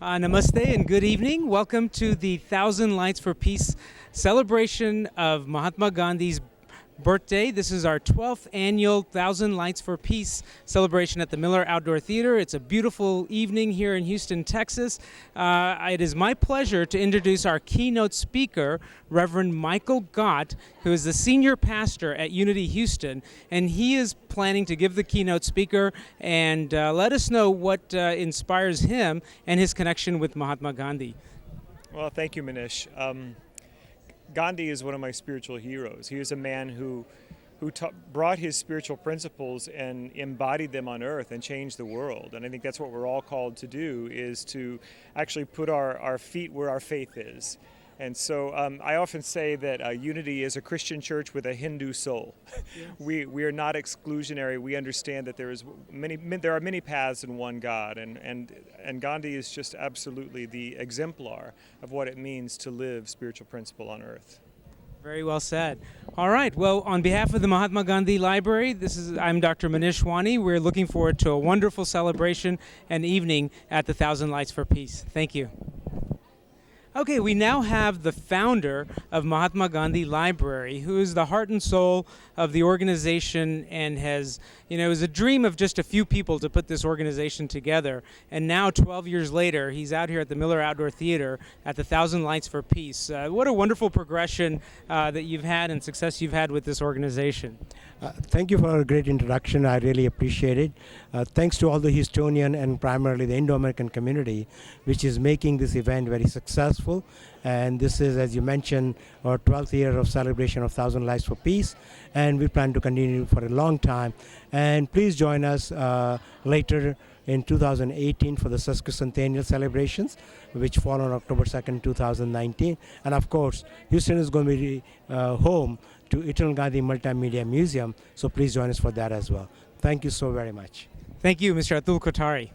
Namaste and good evening. Welcome to the Thousand Lights for Peace celebration of Mahatma Gandhi's birthday. This is our 12th annual Thousand Lights for Peace celebration at the Miller Outdoor Theater. It's a beautiful evening here in Houston, Texas. It is my pleasure to introduce our keynote speaker, Reverend Michael Gott, who is the senior pastor at Unity Houston, and he is planning to give the keynote speaker and let us know what inspires him and his connection with Mahatma Gandhi. Well, thank you, Manish. Gandhi is one of my spiritual heroes. He was a man who brought his spiritual principles and embodied them on earth and changed the world. And I think that's what we're all called to do, is to actually put our feet where our faith is. And so I often say that Unity is a Christian church with a Hindu soul. Yes. We are not exclusionary. We understand that there are many paths in one God, and Gandhi is just absolutely the exemplar of what it means to live spiritual principle on earth. Very well said. All right. Well, on behalf of the Mahatma Gandhi Library, I'm Dr. Manish Wani. We're looking forward to a wonderful celebration and evening at the Thousand Lights for Peace. Thank you. Okay, we now have the founder of Mahatma Gandhi Library, who is the heart and soul of the organization and it was a dream of just a few people to put this organization together. And now, 12 years later, he's out here at the Miller Outdoor Theater at the Thousand Lights for Peace. What a wonderful progression that you've had and success you've had with this organization. Thank you for a great introduction. I really appreciate it. Thanks to all the Houstonian and primarily the Indo-American community, which is making this event very successful. And this is, as you mentioned, our 12th year of celebration of Thousand Lights for Peace, and we plan to continue for a long time. And please join us later in 2018 for the sesquicentennial celebrations, which fall on October 2nd, 2019. And of course, Houston is going to be home to Eternal Gandhi Multimedia Museum, so please join us for that as well. Thank you so very much. Thank you, Mr. Atul Kotari.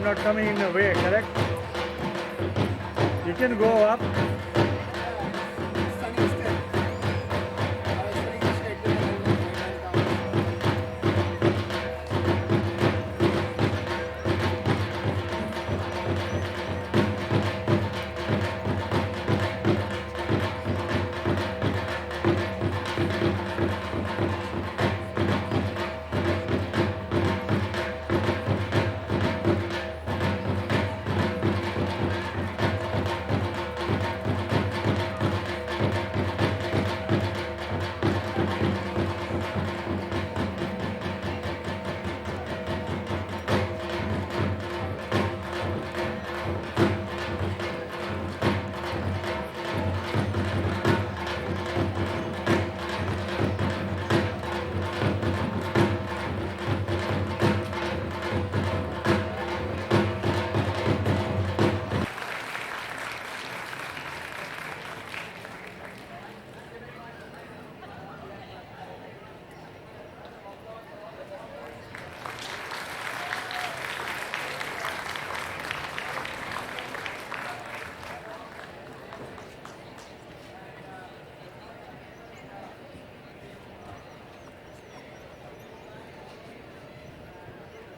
I'm not coming in the way, correct? You can go up.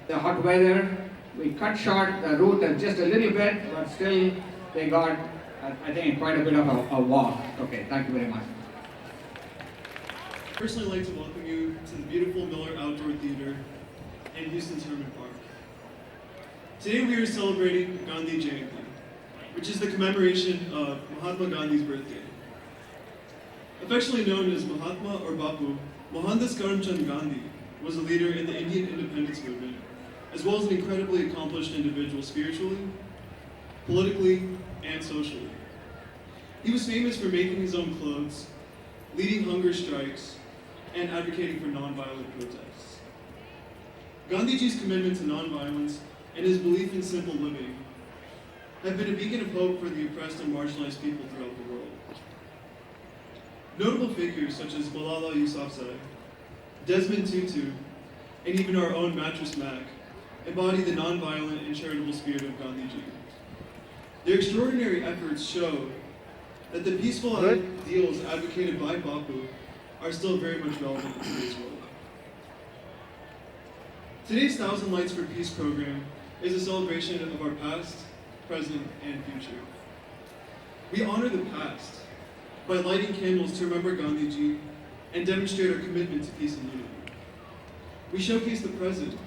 The hot weather, we cut short the route just a little bit, but still they got, I think, quite a bit of a walk. Okay, thank you very much. I'd personally like to welcome you to the beautiful Miller Outdoor Theater in Houston's Herman Park. Today we are celebrating Gandhi Jayanti, which is the commemoration of Mahatma Gandhi's birthday. Affectionately known as Mahatma or Bapu, Mohandas Karamchand Gandhi was a leader in the Indian independence movement, as well as an incredibly accomplished individual spiritually, politically, and socially. He was famous for making his own clothes, leading hunger strikes, and advocating for nonviolent protests. Gandhiji's commitment to nonviolence and his belief in simple living have been a beacon of hope for the oppressed and marginalized people throughout the world. Notable figures such as Malala Yousafzai, Desmond Tutu, and even our own Mattress Mac embody the nonviolent and charitable spirit of Gandhiji. Their extraordinary efforts show that the peaceful ideals advocated by Bapu are still very much relevant in today's world. Today's Thousand Lights for Peace program is a celebration of our past, present, and future. We honor the past by lighting candles to remember Gandhiji and demonstrate our commitment to peace and unity. We showcase the present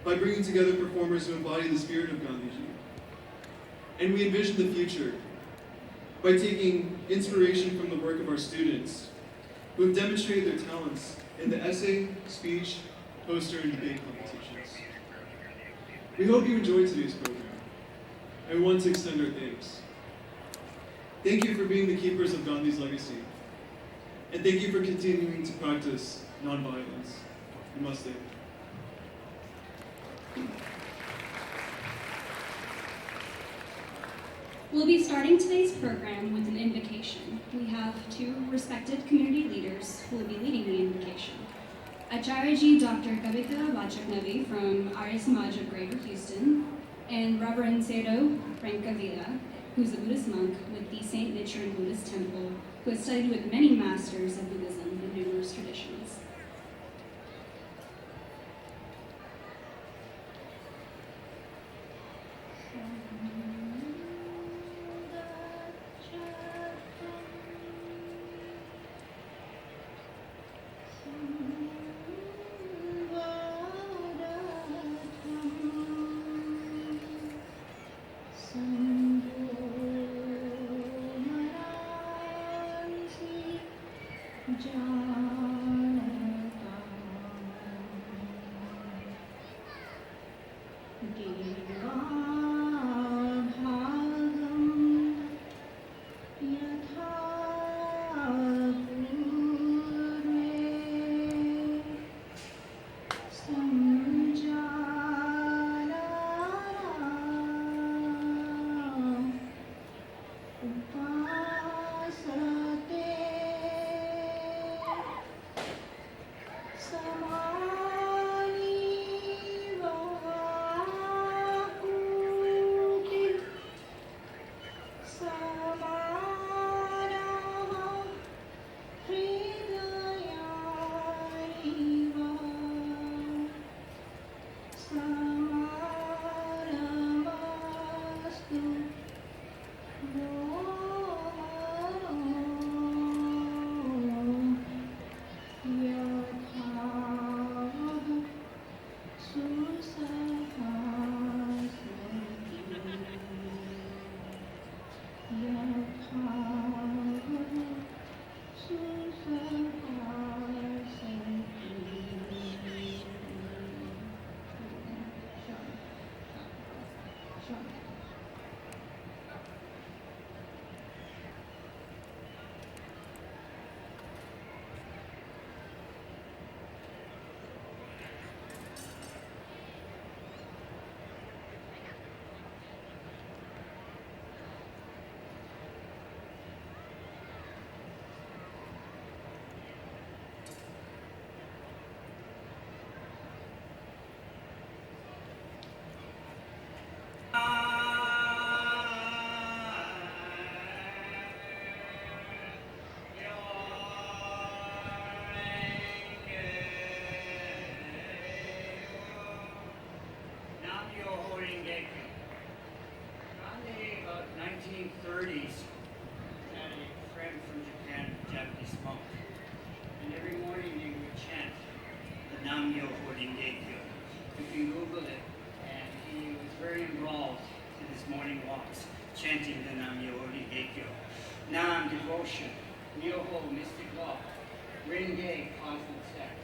by bringing together performers who embody the spirit of Gandhiji. And we envision the future by taking inspiration from the work of our students who have demonstrated their talents in the essay, speech, poster, and debate competitions. We hope you enjoyed today's program, and we want to extend our thanks. Thank you for being the keepers of Gandhi's legacy, and thank you for continuing to practice nonviolence. Namaste. We'll be starting today's program with an invocation. We have two respected community leaders who will be leading the invocation. Acharya Dr. Kavita Vachaknavi from Arya Samaj of Greater Houston, and Reverend Sedo Frankavila, who's a Buddhist monk with the St. Nichiren Buddhist Temple, who has studied with many masters of Buddhism in numerous traditions. drum. Gandhi, about 1930s, had a friend from Japan, a Japanese monk, and every morning they would chant the Nam Myoho Renge Kyo. You can Google it, and he was very involved in his morning walks, chanting the Nam Myoho Renge Kyo. Nam, devotion; Myoho, mystic law; Renge, cause and effect;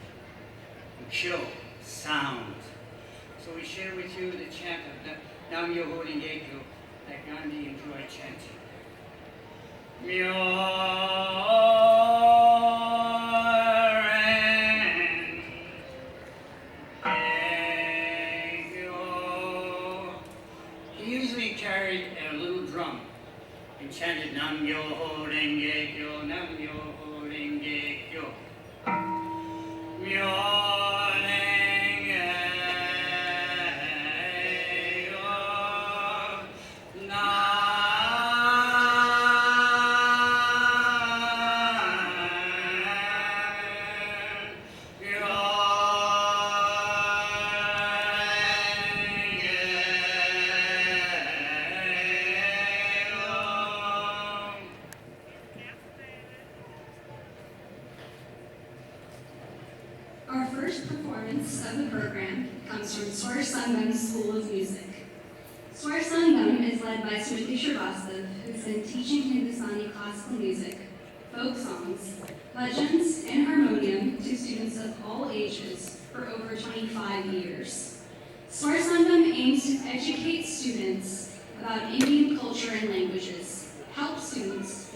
and Kyo, sound. So we share with you the chant of the Nam Myoho Renge Kyo that Gandhi enjoyed chanting. He usually carried a little drum and chanted Nam Myoho Renge Kyo, Nam Myoho Renge Kyo. Our first performance of the program comes from Swar Sangam School of Music. Swar Sangam is led by Smriti Srivastav, who's been teaching Hindustani classical music, folk songs, bhajans, and harmonium to students of all ages for over 25 years. Swar Sangam aims to educate students about Indian culture and languages, help students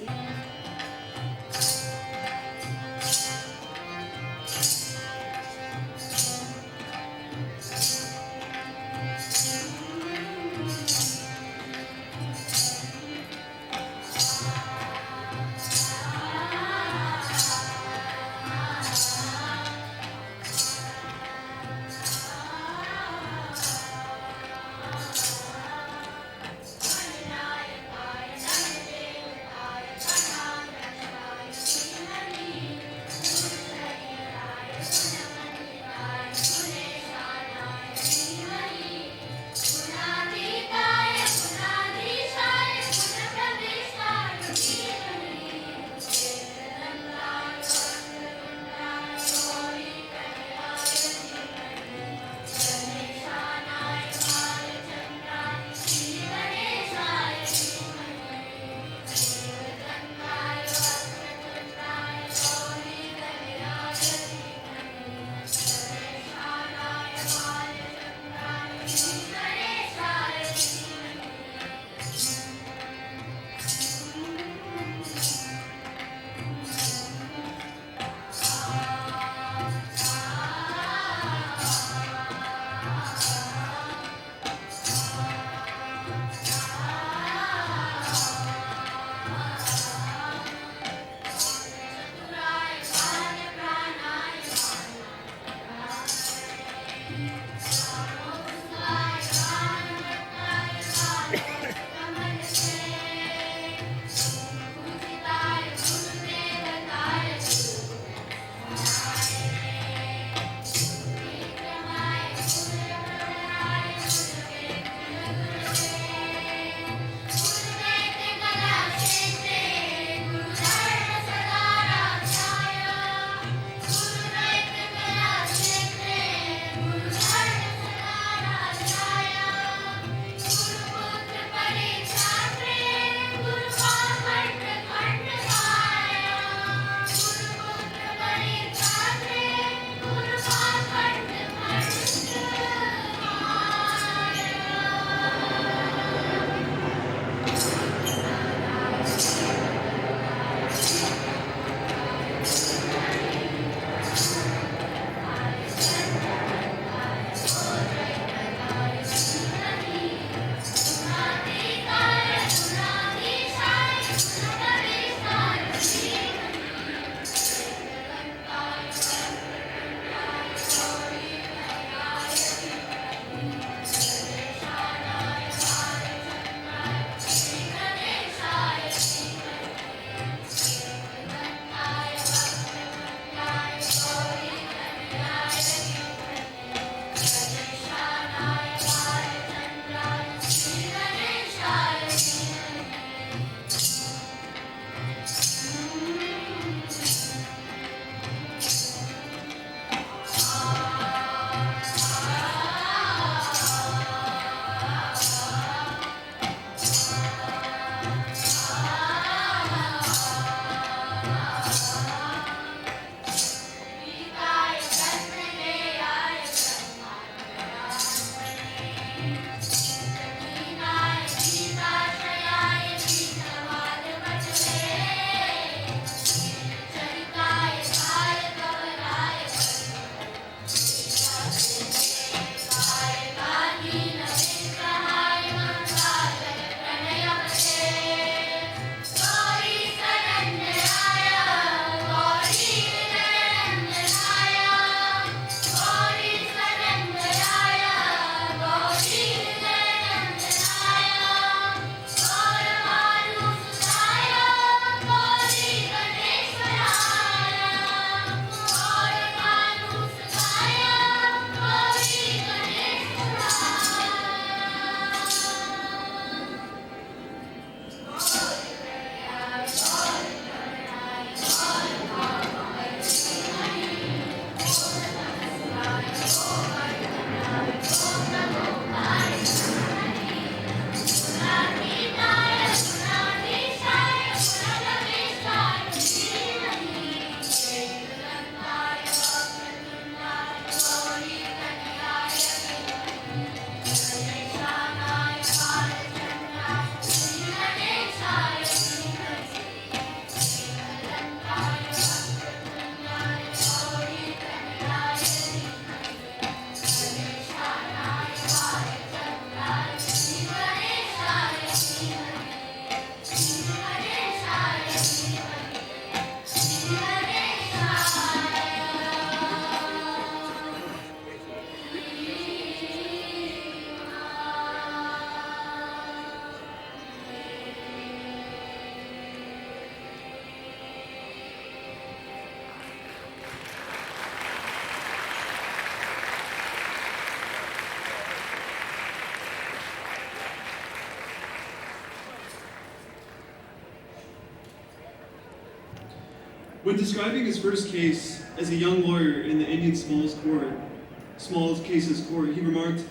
When describing his first case as a young lawyer in the Indian Small Cases Court, he remarked,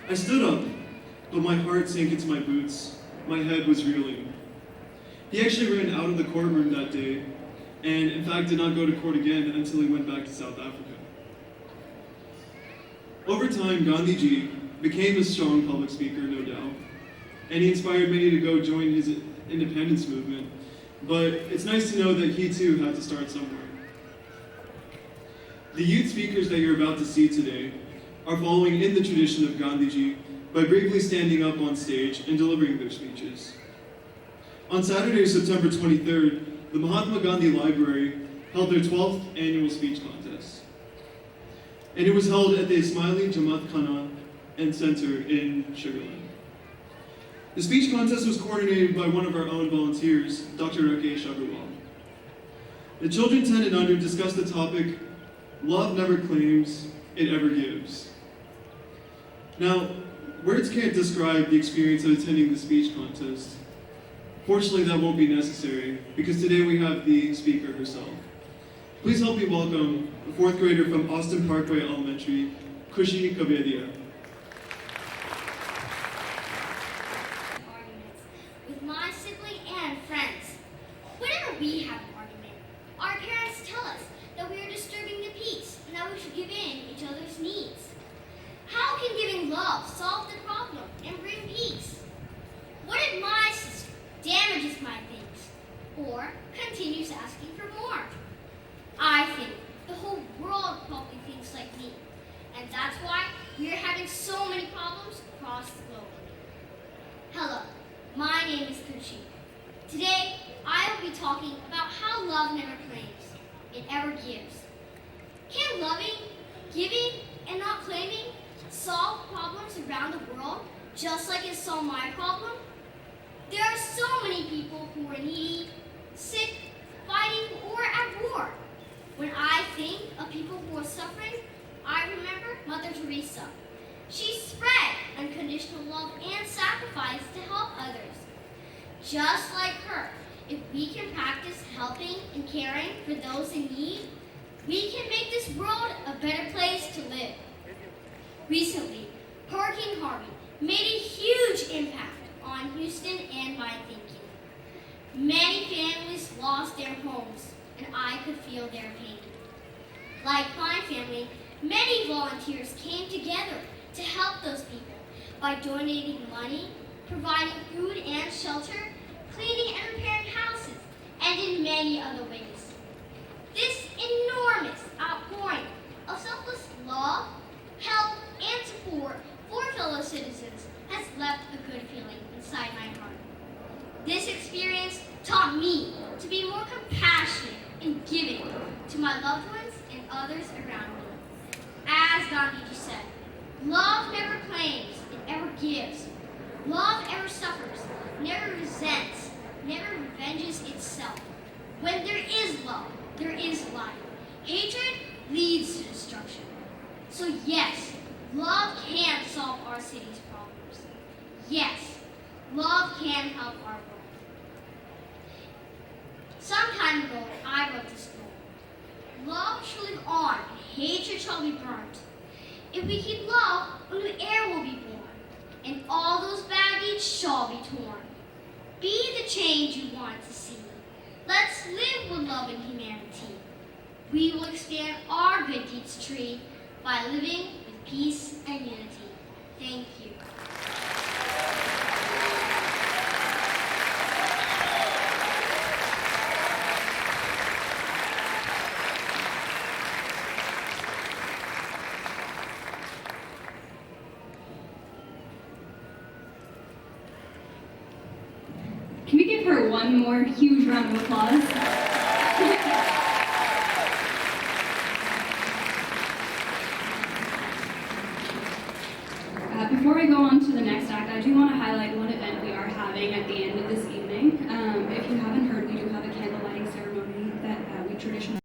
"I stood up, but my heart sank into my boots. My head was reeling." He actually ran out of the courtroom that day, and in fact did not go to court again until he went back to South Africa. Over time, Gandhiji became a strong public speaker, no doubt, and he inspired many to go join his independence movement. But it's nice to know that he too had to start somewhere. The youth speakers that you're about to see today are following in the tradition of Gandhiji by bravely standing up on stage and delivering their speeches. On Saturday, September 23rd, the Mahatma Gandhi Library held their 12th annual speech contest. And it was held at the Ismaili Jamaat Khana and Center in Sugarland. The speech contest was coordinated by one of our own volunteers, Dr. Rakesh Agarwal. The children 10 and under discussed the topic, "Love never claims, it ever gives." Now, words can't describe the experience of attending the speech contest. Fortunately, that won't be necessary, because today we have the speaker herself. Please help me welcome a 4th grader from Austin Parkway Elementary, Kushi Kavedia. With my sibling and friends. Whenever we have an argument, our parents tell us that we are disturbing the peace and that we should give in each other's needs. How can giving love solve the problem and bring peace? What if my sister damages my things or continues asking for more? I think the whole world probably thinks like me, and that's why we are having so many problems across the globe. Hello. My name is Kushi. Today, I will be talking about how love never claims, it ever gives. Can loving, giving, and not claiming solve problems around the world just like it solved my problem? There are so many people who are needy, sick, fighting, or at war. When I think of people who are suffering, I remember Mother Teresa. She spread unconditional love and sacrifice to help others. Just like her, if we can practice helping and caring for those in need, we can make this world a better place to live. Recently, Hurricane Harvey made a huge impact on Houston and my thinking. Many families lost their homes, and I could feel their pain. Like my family, many volunteers came together to help those people by donating money, providing food and shelter, cleaning and repairing houses, and in many other ways. This enormous outpouring of selfless love, help, and support for fellow citizens has left a good feeling inside my heart. This experience taught me to be more compassionate and giving to my loved ones and others around me. As Gandhiji said, love never claims, it ever gives. Love ever suffers, never resents, never revenges itself. When there is love, there is life. Hatred leads to destruction. So yes, love can solve our city's problems. Yes, love can help our world. Some time ago, I wrote this poem. Love shall live on, and hatred shall be burnt. If we keep love, a new air will be born, and all those bad deeds shall be torn. Be the change you want to see. Let's live with love and humanity. We will expand our good deeds tree by living with peace and unity. Thank you. Can we give her one more huge round of applause? Before we go on to the next act, I do want to highlight one event we are having at the end of this evening. If you haven't heard, we do have a candle lighting ceremony that we traditionally